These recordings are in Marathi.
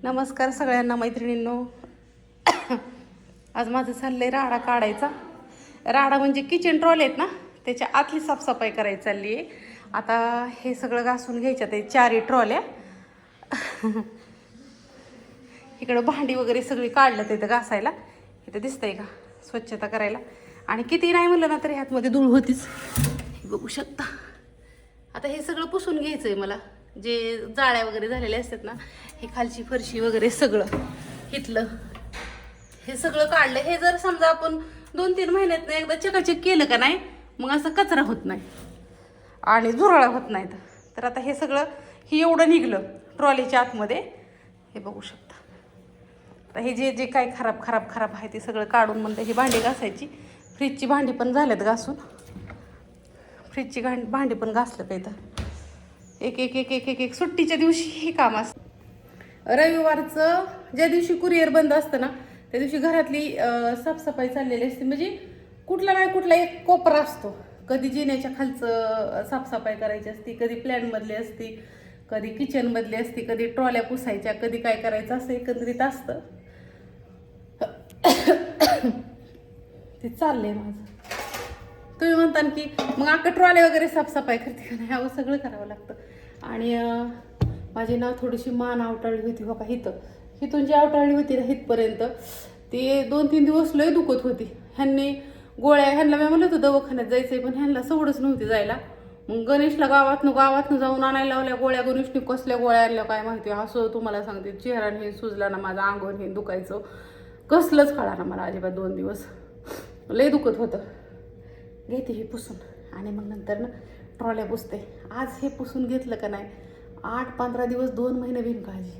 नमस्कार सगळ्यांना मैत्रिणींनो. आज माझं चाललंय राडा काढायचा. राडा म्हणजे किचन ट्रॉली आहेत ना, त्याच्या आतली साफसफाई करायची चालली आहे. आता हे सगळं घासून घ्यायच्या ते 4 ट्रॉल्या. इकडं भांडी वगैरे सगळी काढलं तिथं घासायला. इथं दिसतंय का स्वच्छता करायला. आणि किती नाही म्हणलं ना तरी ह्यातमध्ये धूळ होतीच, हे बघू शकता. आता हे सगळं पुसून घ्यायचं आहे मला. जे जाळ्या वगैरे झालेले असतात ना, हे खालची फरशी वगैरे सगळं इथलं हे सगळं काढलं. हे जर समजा आपण 2-3 महिन्यात एकदा चकाचक केलं का नाही, मग असा कचरा होत नाही आणि झुरळा होत नाहीत. तर आता हे सगळं हे एवढं निघलं ट्रॉलीच्या आतमध्ये, हे बघू शकता. आता हे जे जे काय खराब आहे ते सगळं काढून म्हणलं ही भांडी घासायची. फ्रीजची भांडी पण झाल्यात घासून. फ्रीजची भांडी पण घासलं का इथं. एक सुट्टीच्या दिवशी हे काम असतं. रविवारचं ज्या दिवशी कुरिअर बंद असतं ना, त्या दिवशी घरातली साफसफाई चाललेली असते. म्हणजे कुठला नाही कुठला एक कोपरा असतो. कधी जिन्याच्या खालचं साफसफाई करायची असती, कधी प्लॅनमधली असती, कधी किचनमधली असती, कधी ट्रॉल्या पुसायच्या, कधी काय करायचं असं एकंदरीत असतं. ते चाललंय माझं. तुम्ही म्हणता की मग अख्खा ट्रॉले वगैरे साफसफाई करते का नाही, सगळं करावं लागतं. आणि माझी ना थोडीशी मान आवटाळली होती बघा. इथून जी आवटाळली होती ना इथपर्यंत, ते 2-3 दिवस लय दुखत होती. ह्यांनी ह्यांना मी म्हणलं होतं दवाखान्यात जायचंय, पण ह्यांना सवडच नव्हती जायला. मग गणेशला गावातनं जाऊन आणायला लावल्या गोळ्या. गणेशने कसल्या गोळ्या आणल्या काय माहिती. असं तुम्हाला सांगते, चेहराने हे सुजला ना, माझं अंगण हे दुखायचं, कसलंच कळा ना मला अजिबात. 2 दिवस लय दुखत होतं. घेते हे पुसून आणि मग नंतर ना ट्रॉल्या पुसते. आज हे पुसून घेतलं का नाही, 8-15 दिवस 2 महिने बिनकाळजी.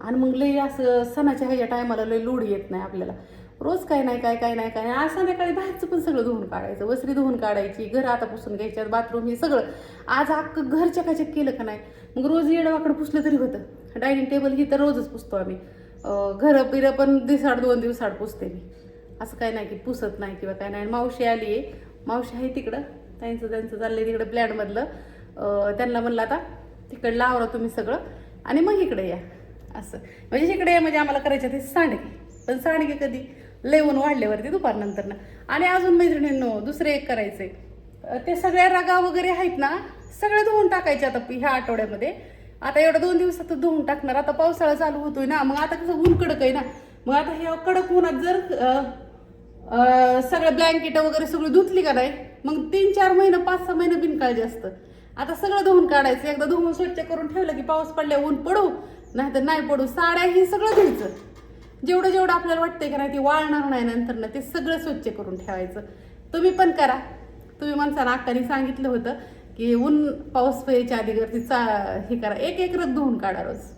आणि मग लई असं सणाच्या ह्याच्या टायमाला लई लोड येत नाही आपल्याला. रोज काय नाही. आज संध्याकाळी बाहेरचं पण सगळं धुवून काढायचं, वसरी धुवून काढायची, घर आता पुसून घ्यायच्यात, बाथरूम हे सगळं. आज अख्खं घर चकाचक केलं का नाही, मग रोज येडवाकडं पुसलं तरी होतं. डायनिंग टेबल ही तर रोजच पुसतो आम्ही. घरं बिरं पण 2 दिवसाआड पुसते मी. असं काय नाही की पुसत नाही किंवा काय नाही. मावशी आली आहे, मावशी आहे तिकडं, त्यांचं चाललंय तिकडं प्लॅनमधलं. त्यांना म्हणलं आता तिकडलं आवरा तुम्ही सगळं आणि मग इकडे या. असं म्हणजे इकडे या म्हणजे आम्हाला करायचं ते सांडगे. पण सांडगे कधी लय ऊन वाढल्यावरती दुपारनंतर ना. आणि अजून मैत्रिणींनो दुसरं एक करायचंय. ते सगळ्या रगा वगैरे आहेत ना, सगळे धुवून टाकायचे आता ह्या आठवड्यामध्ये. आता एवढं 2 दिवसात धुवून टाकणार. आता पावसाळा चालू होतोय ना, मग आता कसं ऊन कडक आहे ना, मग आता ह्या कडक उन्हात जर सगळं ब्लँकेट वगैरे सगळी धुतली का नाही, मग 3-4 महिने 5-6 महिने बिनकाळजी असतं. आता सगळं धुवून काढायचं. एकदा धुवून स्वच्छ करून ठेवलं की पाऊस पडल्या ऊन पडू नाहीतर नाही पडू, साड्या ही सगळं घ्यायचं. जेवढं आपल्याला वाटतंय का नाही ते वाळणार नाही नंतर ना, ते सगळं स्वच्छ करून ठेवायचं. तुम्ही पण करा. तुम्ही माणसाला अक्काने सांगितलं होतं की ऊन पाऊस यायच्या आधी गर्दी हे करा, एक रग धुवून काढा रोज,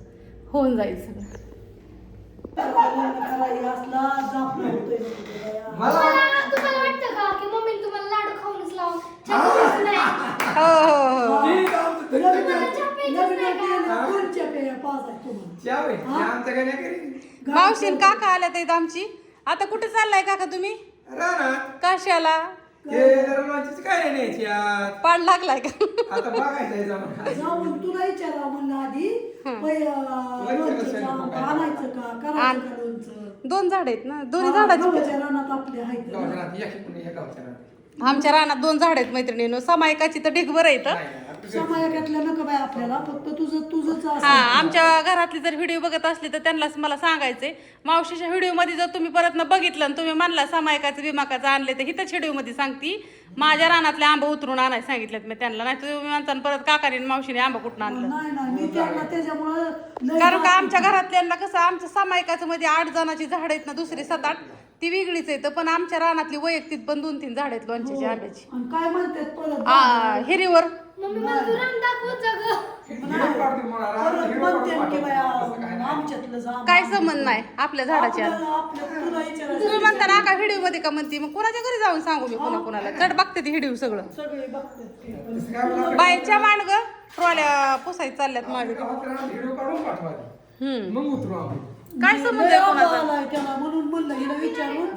होऊन जाईल सगळं. तुम्हाला वाटतं का की मम्मी तुम्हाला लाडू खाऊनच लावून मावशीन काका आल्या तर आमची. आता कुठे चाललाय काका तुम्ही? कशाला काय नाही पाड लागलाय का? आता बघायचं तुला विचारा म्हणलं आधी आणायचं का करायचं का लोणचं. 2 झाड आहेत ना, दोन्ही झाडाची. रानात आपले आहेत. आमच्या रानात 2 झाड आहेत मैत्रिणींनो. समायकाची तर ढिगभर आहेत. समायातल्या नको बाय आपल्याला, फक्त तुझंच हा, आमच्या घरातली जर व्हिडिओ बघत असली तर त्यांनाच मला सांगायचंय. मावशीच्या व्हिडिओ मध्ये जर तुम्ही परत बघितलं आणि तुम्ही म्हणला समायकाचं बिमाकाचं आणले, तर हिथंच व्हिडिओ मध्ये सांगती माझ्या रानातले आंबा उतरून आणायला सांगितलेत मी त्यांना. नाही तुम्ही म्हणता परत काकाने मावशीने आंबा कुठून आणलं. कारण का आमच्या घरातल्यांना कसं, आमच्या समायकाचं मध्ये 8 जणांची झाड आहेत ना, दुसरी 7-8 ती वेगळीच आहेत. पण आमच्या रानातली वैयक्तिक पण 2-3 झाड आहेत लोणच्याची आंब्याची. काय म्हणतात हिरीवर काय संबंध नाही आपल्या झाडाच्या. तुम्ही म्हणता ना का व्हिडिओ मध्ये का म्हणते, मग कोणाच्या घरी जाऊन सांगू मी कोणाला? चढ बघते ती व्हिडिओ सगळं. बायच्या मांडग ट्रॉल्या पुसायला चालल्यात माझे. काय संबंध आहे कोणाचा? म्हणून म्हणलं हिला विचारून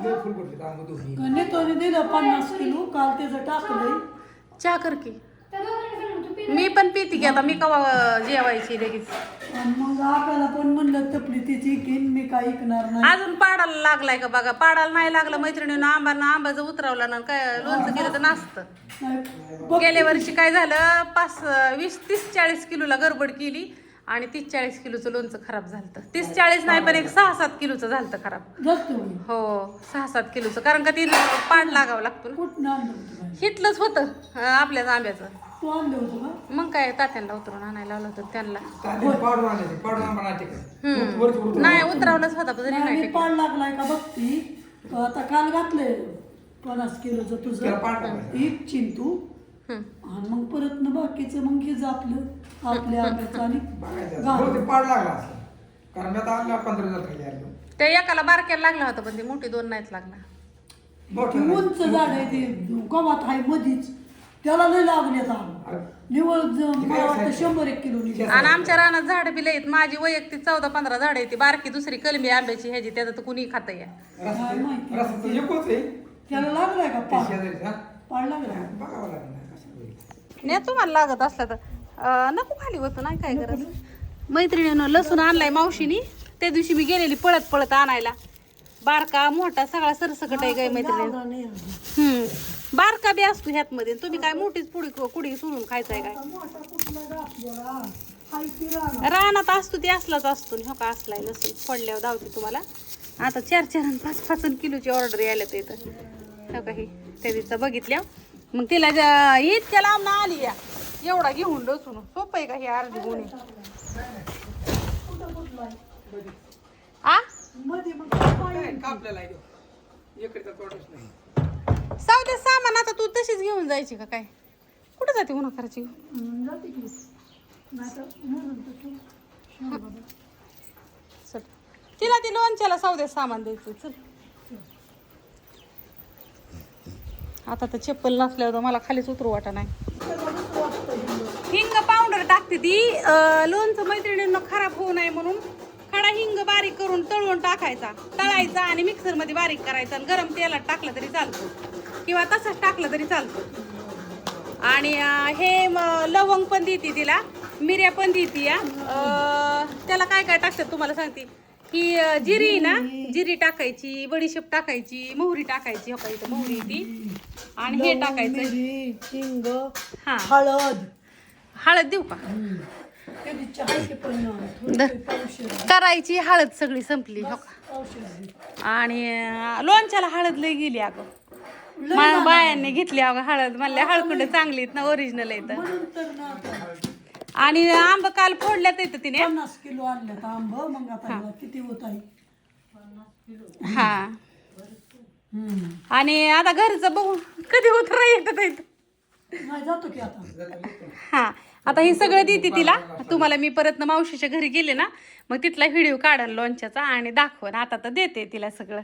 नेतोने दिलं 50 किलो. काल त्याचं टाकलंय. चहा कर की. मी पण पिती की आता मी कवा जेवायची लगेच. आणि मग आपल्याला पण म्हणलं तपली तिची की मी काय ऐकणार नाही. अजून पाडाला लागलाय का बघा. पाडाला नाही लागलं मैत्रिणीनं आंबाचं उतरवलं ना काय लोणचं केलं तर नसतं. नाही, गेल्या वर्षी काय झालं 20-30-40 किलोला गडबड केली आणि 30-40 किलोचं लोणचं खराब झालं. 30-40 नाही पण एक 6-7 किलोचं झालं खराब. जास्त हो 6-7 किलोचं, कारण का ती पाड लागावं लागतो ना. कुठं आणलं होतं काय? हिटलंच होतं आपल्याच आंब्याचं. तू आणलं होतं का? मग काय तात्यांना उतरून आणायला लावलं होतं त्यांना. पावडर आणायचे, पावडर आंबा नाही टिकत. नाही उतरवलंच होता पण तरी नाही, नाही मी टिकलं. पाड लागलाय का बघती. आता काल घातले 50 किलोचं त्याला तुझं पाड टाकायचं. एक चिंतू हम्म. आणि मग परत न बाकीचं मग हे आपलं आपल्या आंब्याचं आणि बघायचं. घाल. बहुतेक पाड लागला असं. कारण मी आता आणला 15,000 खाली आलो. त्या एकाला बारक्याला लागला होता पण ती मोठी 2 नाहीत लागला. मोठं ते उंच झाड आहे ते गवात आहे मधीच, त्याला नाही लागण्यात आलं. निवळ मला वाटतं 100-1 किलो निघालं. आणि आमच्या रानात झाडं बी लईत. माझी वैयक्तिक 14-15 झाडं आहेत. ती बारकी दुसरी कलमी आंब्याची ह्याची त्याचं तर कुणी खाता या. काय माहिती. रस्ता एकच आहे. त्याला लागलाय का ते पाड? शेजारीच, हा? पाड लागलाय. बघावं लागेल कसं होईल. नाही तुम्हाला लागत असला तर नको खाली होतं नाही काय गरज. मैत्रिणीनं लसूण आणलाय मावशीनी. त्या दिवशी मी गेलेली पळत पळत आणायला. बारका मोठा सगळा सरसकट आहे काय मैत्रिणी. बारका बी असतो ह्यात मध्ये. तुम्ही काय मोठीच कुडी सोडून खायचंय काय. रानात असतो ते असलाच असतो. हो का असलाय लसूण फोडल्यावर धावते तुम्हाला. आता 4-4 आणि 5-5 किलोची ऑर्डर यायला तर इथं. हो का ही त्या दिवसा बघितल्या मग तिला इतक्या लांब ना आली या एवढा घेऊन लसूण. सोपं आहे का हे अर्धी गुणी. आ मध्ये मग काय कापलेला आहे तो. इकडचा तोडच नाही. सावते सामान आता तू तशीच घेऊन जायची का काय. कुठं जाते उन्हा करायची. जाते की नाही तर म्हणून तर तू चल तिला ती लोणच्याला सावते सामान द्यायचं. चल आता तर चप्पल नसल्यावर तर मला खालीच उतरू वाटा नाही. हिंग पावडर टाकते ती लोणचं मैत्रिणींना खराब होऊ नये म्हणून. खडा हिंग बारीक करून तळून टाकायचा, तळायचा आणि मिक्सर मध्ये बारीक करायचा आणि गरम तेलात टाकलं तरी चालतं किंवा तसंच टाकलं तरी चालतं. आणि हे लवंग पण देते तिला, मिऱ्या पण देते. त्याला काय काय टाकतात तुम्हाला सांगते. ही जिरी ना, जिरी टाकायची, बडीशेप टाकायची, मोहरी टाकायची. हो का इथं मोहरी ती. आणि हे टाकायचं मिरी, हिंग, हा हळद. हळद देऊ का. कधी चहाची पण थोडी पावशेर करायची हळद सगळी संपली. हो का. पावशेर दे. आणि लोणच्याला हळद लई गेली अगं. बायांनी घेतली अगं हळद. म्हणल्या हळकुंड चांगली ना, ओरिजिनल आहे तर. म्हणून तर ना आता आणि आंब काल फोडल्यात येतं तिने. 50 किलो आणल्यात आंब. मग आता ह्याला किती होत आहे? हा आणि आता घरचं बघून कधी उतरा येतं. नाही जातो की आता. हा आता हे सगळं देते तिला. तुम्हाला मी परत ना मावशीच्या घरी गेले ना मग तिथला व्हिडिओ काढन लोणच्याचा आणि दाखवन. आता तर देते तिला सगळं.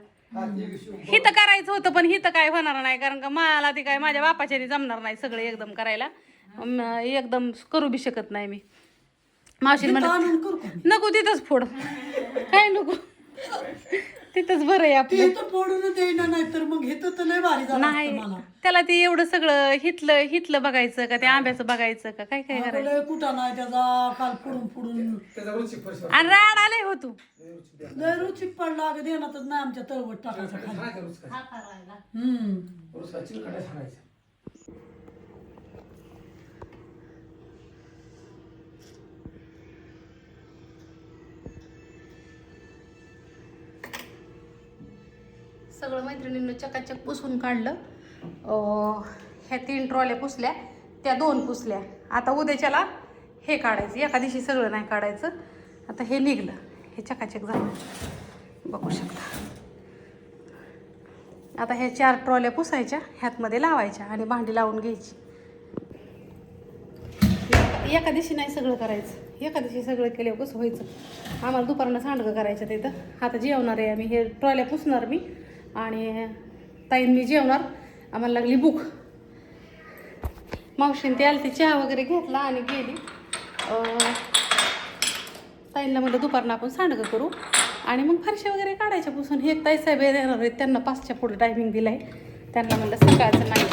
हिथं करायचं होतं पण हिथं काय होणार नाही, कारण का मला ती काय माझ्या बापाच्याने जमणार नाही सगळं एकदम करायला. एकदम करू बी शकत नाही मी. मावशी इथं म्हणत आणून करू का? नको तिथंच फोड. काय नको तिथंच बरं आहे ते आपलं. इथं फोडून देईना, नाही तर मग इथं तर लय भारी झालं नाही असतं मला. त्याला ते एवढं सगळं हिथलं बघायचं का, ते आंब्याचं बघायचं का, काय काय अगं करायचं. लय कुठं नाही त्याचा काल फोडून त्याचा रुची फरशी आणि राड आले हो तू. लय रुचिक पडला. अगं देण्यातच नाही आमच्या तळवट टाकायचं खाली. नाही का रुचका? रुचका चिलखडा सांगायचा. सगळं मैत्रिणींनी चकाचक पुसून काढलं. ह्या 3 ट्रॉल्या पुसल्या, त्या 2 पुसल्या. आता उद्याच्याला हे काढायचं. एका दिवशी सगळं नाही काढायचं. आता हे निघलं, हे चकाचक झालं बघू शकता. आता ह्या 4 ट्रॉल्या पुसायच्या, ह्यातमध्ये लावायच्या आणि भांडी लावून घ्यायची. एका दिवशी नाही सगळं करायचं. एका दिवशी सगळं केल्यावर कसं व्हायचं. आम्हाला दुपारनं सांडगं करायचं तिथं. आता जेवणार आहे आम्ही. हे ट्रॉल्या पुसणार मी आणि ताईन मी जेवणार. आम्हाला लागली भूक. मावशीने ते आली, ते चहा वगैरे घेतला आणि गेली. ताईंना म्हटलं दुपारनं आपण सांडगं करू आणि मग फरशा वगैरे काढायच्या पुसून. हे ताईसाहेब येणार आहेत, त्यांना 5च्या पुढे टायमिंग दिला आहे. त्यांना म्हटलं सकाळचं नाही